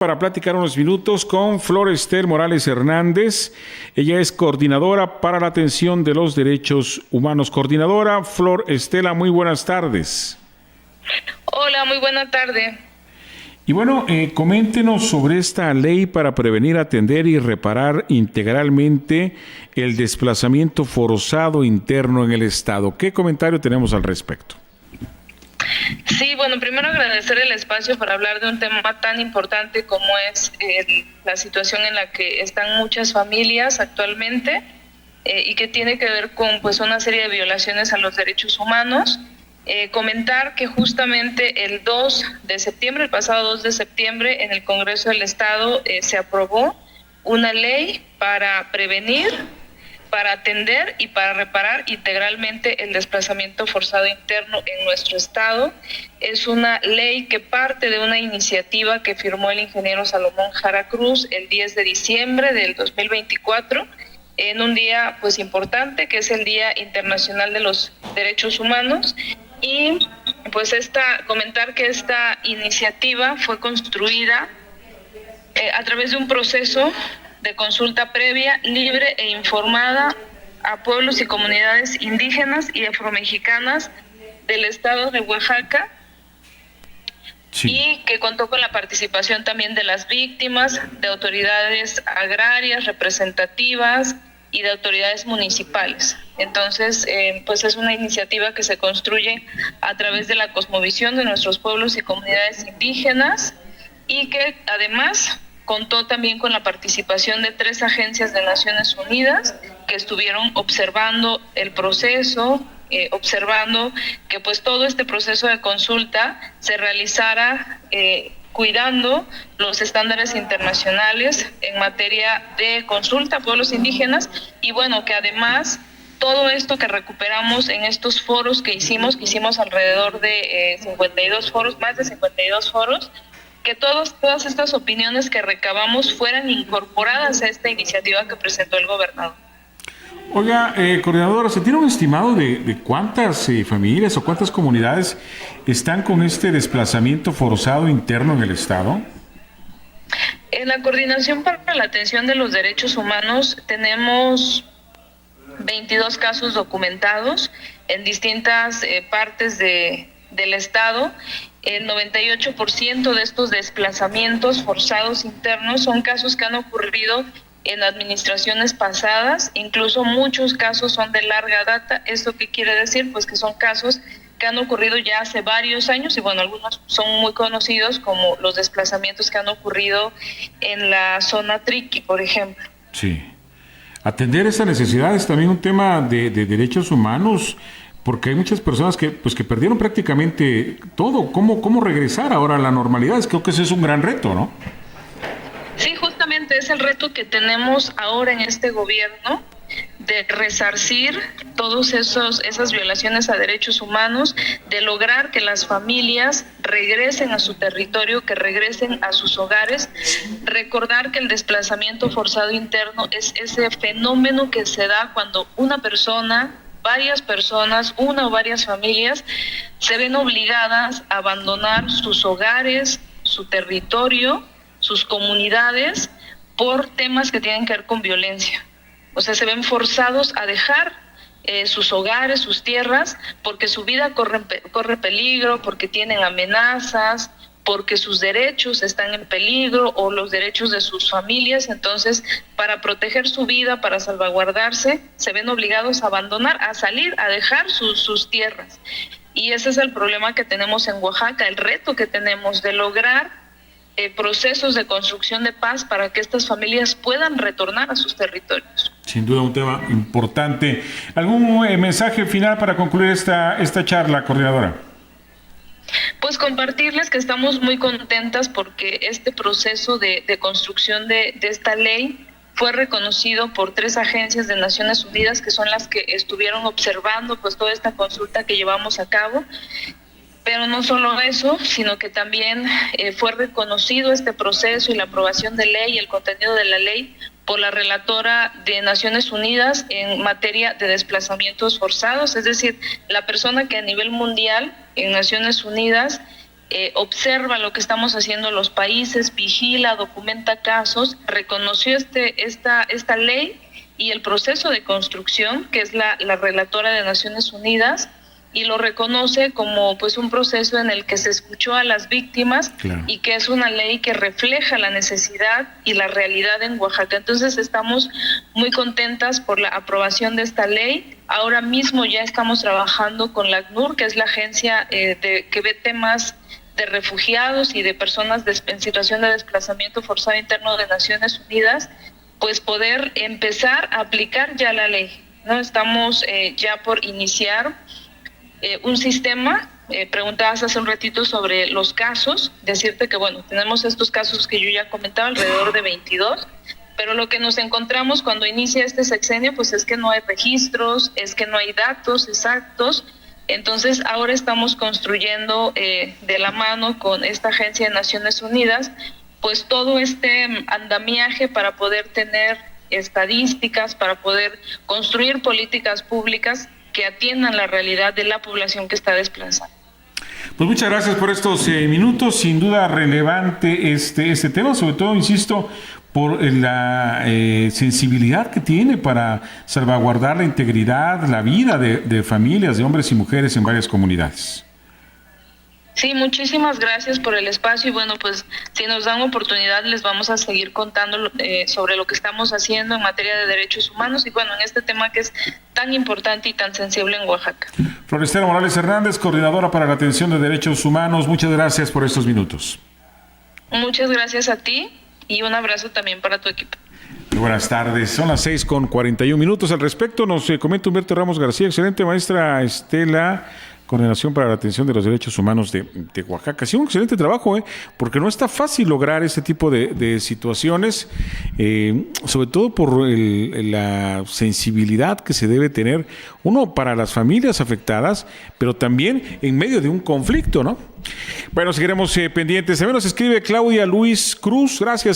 Para platicar unos minutos con Flor Estel Morales Hernández. Ella es coordinadora para la atención de los derechos humanos. Coordinadora Flor Estela, muy buenas tardes. Hola, muy buena tarde. Y bueno, coméntenos sobre esta ley para prevenir, atender y reparar integralmente el desplazamiento forzado interno en el Estado. ¿Qué comentario tenemos al respecto? Sí, bueno, primero agradecer el espacio para hablar de un tema tan importante como es la situación en la que están muchas familias actualmente y que tiene que ver con pues una serie de violaciones a los derechos humanos. Comentar que justamente el 2 de septiembre, el pasado 2 de septiembre, en el Congreso del Estado se aprobó una ley para prevenir, para atender y para reparar integralmente el desplazamiento forzado interno en nuestro estado. Es una ley que parte de una iniciativa que firmó el ingeniero Salomón Jara Cruz el 10 de diciembre del 2024, en un día pues importante, que es el Día Internacional de los Derechos Humanos. Y pues comentar que esta iniciativa fue construida a través de un proceso de consulta previa, libre e informada a pueblos y comunidades indígenas y afromexicanas del estado de Oaxaca, sí, y que contó con la participación también de las víctimas, de autoridades agrarias, representativas y de autoridades municipales. Entonces, pues es una iniciativa que se construye a través de la cosmovisión de nuestros pueblos y comunidades indígenas y que además contó también con la participación de 3 agencias de Naciones Unidas que estuvieron observando el proceso, observando que pues todo este proceso de consulta se realizara cuidando los estándares internacionales en materia de consulta a pueblos indígenas, y bueno, que además todo esto que recuperamos en estos foros que hicimos alrededor de 52 foros, más de 52 foros, que todas estas opiniones que recabamos fueran incorporadas a esta iniciativa que presentó el gobernador. Oiga, coordinadora, ¿se tiene un estimado de cuántas familias o cuántas comunidades están con este desplazamiento forzado interno en el Estado? En la Coordinación para la Atención de los Derechos Humanos tenemos 22 casos documentados en distintas partes del Estado. El 98% de estos desplazamientos forzados internos son casos que han ocurrido en administraciones pasadas, incluso muchos casos son de larga data. ¿Esto qué quiere decir? Pues que son casos que han ocurrido ya hace varios años y bueno, algunos son muy conocidos como los desplazamientos que han ocurrido en la zona Triqui, por ejemplo. Sí. Atender esa necesidad es también un tema de derechos humanos, porque hay muchas personas que perdieron prácticamente todo. ¿Cómo regresar ahora a la normalidad? Creo que ese es un gran reto, ¿no? Sí, justamente es el reto que tenemos ahora en este gobierno, de resarcir todas esas violaciones a derechos humanos, de lograr que las familias regresen a su territorio, que regresen a sus hogares. Recordar que el desplazamiento forzado interno es ese fenómeno que se da cuando una persona, varias personas, una o varias familias se ven obligadas a abandonar sus hogares, su territorio, sus comunidades por temas que tienen que ver con violencia. O sea, se ven forzados a dejar sus hogares, sus tierras, porque su vida corre peligro, porque tienen amenazas, porque sus derechos están en peligro o los derechos de sus familias. Entonces, para proteger su vida, para salvaguardarse, se ven obligados a abandonar, a salir, a dejar sus tierras. Y ese es el problema que tenemos en Oaxaca, el reto que tenemos de lograr procesos de construcción de paz para que estas familias puedan retornar a sus territorios. Sin duda un tema importante. ¿Algún mensaje final para concluir esta charla, coordinadora? Pues compartirles que estamos muy contentas porque este proceso de construcción de esta ley fue reconocido por 3 agencias de Naciones Unidas, que son las que estuvieron observando pues toda esta consulta que llevamos a cabo. Pero no solo eso, sino que también fue reconocido este proceso y la aprobación de ley, el contenido de la ley, por la relatora de Naciones Unidas en materia de desplazamientos forzados, es decir, la persona que a nivel mundial en Naciones Unidas observa lo que estamos haciendo los países, vigila, documenta casos, reconoció esta ley y el proceso de construcción, que es la relatora de Naciones Unidas, y lo reconoce como pues un proceso en el que se escuchó a las víctimas, claro, y que es una ley que refleja la necesidad y la realidad en Oaxaca. Entonces estamos muy contentas por la aprobación de esta ley. Ahora mismo ya estamos trabajando con la ACNUR, que es la agencia que ve temas de refugiados y de personas en situación de desplazamiento forzado interno de Naciones Unidas, pues poder empezar a aplicar ya la ley, ¿no? Estamos ya por iniciar un sistema. Preguntabas hace un ratito sobre los casos, decirte que bueno, tenemos estos casos que yo ya comentaba, alrededor de 22, pero lo que nos encontramos cuando inicia este sexenio pues es que no hay registros, es que no hay datos exactos. Entonces ahora estamos construyendo de la mano con esta agencia de Naciones Unidas pues todo este andamiaje para poder tener estadísticas, para poder construir políticas públicas que atiendan la realidad de la población que está desplazada. Pues muchas gracias por estos minutos, sin duda relevante este tema, sobre todo, insisto, por la sensibilidad que tiene para salvaguardar la integridad, la vida de familias, de hombres y mujeres en varias comunidades. Sí, muchísimas gracias por el espacio y bueno, pues si nos dan oportunidad les vamos a seguir contando sobre lo que estamos haciendo en materia de derechos humanos y bueno, en este tema que es tan importante y tan sensible en Oaxaca. Florestela Morales Hernández, coordinadora para la atención de derechos humanos, muchas gracias por estos minutos. Muchas gracias a ti y un abrazo también para tu equipo. Muy buenas tardes, son las 6:41 al respecto, nos comenta Humberto Ramos García, excelente maestra Estela, Coordinación para la Atención de los Derechos Humanos de Oaxaca. Sí, un excelente trabajo, porque no está fácil lograr este tipo de situaciones, sobre todo por la sensibilidad que se debe tener, uno, para las familias afectadas, pero también en medio de un conflicto, ¿no? Bueno, seguiremos pendientes. También nos escribe Claudia Luis Cruz, gracias.